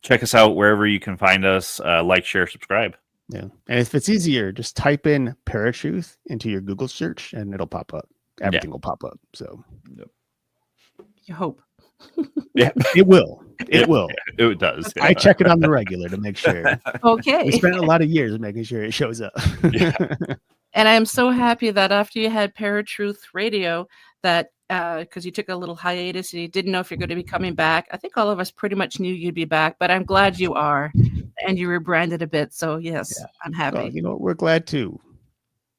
Speaker 2: check us out wherever you can find us. Like, share, subscribe.
Speaker 3: Yeah. And if it's easier, just type in Paratruth into your Google search and it'll pop up. Everything will pop up. So
Speaker 1: you hope.
Speaker 2: Yeah,
Speaker 3: it will. It will.
Speaker 2: It does.
Speaker 3: I check it on the regular to make sure.
Speaker 1: Okay.
Speaker 3: We spent a lot of years making sure it shows up.
Speaker 1: And I am so happy that after you had Paratruth Radio, that because you took a little hiatus and you didn't know if you're going to be coming back. I think all of us pretty much knew you'd be back, but I'm glad you are, and you rebranded a bit. So yes, I'm happy.
Speaker 3: Well, we're glad too.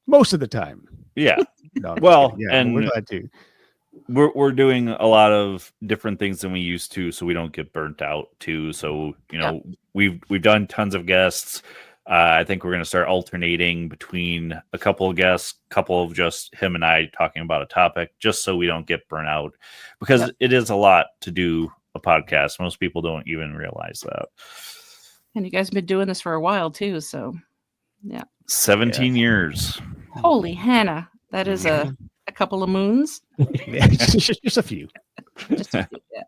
Speaker 3: Most of the time.
Speaker 2: Yeah.
Speaker 3: No,
Speaker 2: and
Speaker 3: we're glad too.
Speaker 2: We're doing a lot of different things than we used to, so we don't get burnt out too. So we've done tons of guests. I think we're going to start alternating between a couple of guests, couple of just him and I talking about a topic, just so we don't get burnt out, because it is a lot to do a podcast. Most people don't even realize that.
Speaker 1: And you guys have been doing this for a while too, so
Speaker 2: 17 years.
Speaker 1: Holy Hannah, that is a couple of moons.
Speaker 3: Just a few.
Speaker 1: Just a few, yeah.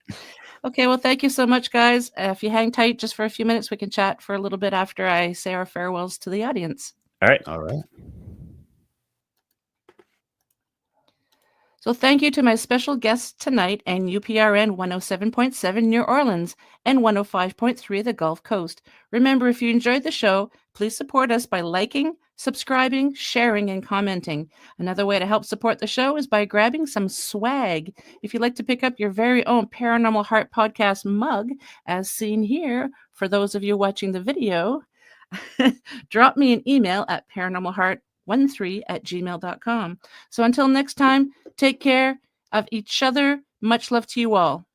Speaker 1: Okay, well, thank you so much, guys. If you hang tight just for a few minutes, we can chat for a little bit after I say our farewells to the audience.
Speaker 2: All right.
Speaker 3: All right.
Speaker 1: So thank you to my special guests tonight and UPRN 107.7 New Orleans and 105.3 the Gulf Coast. Remember, if you enjoyed the show, please support us by liking, subscribing, sharing, and commenting. Another way to help support the show is by grabbing some swag. If you'd like to pick up your very own Paranormal Heart podcast mug, as seen here, for those of you watching the video, drop me an email at paranormalheart13@gmail.com. So until next time, take care of each other. Much love to you all.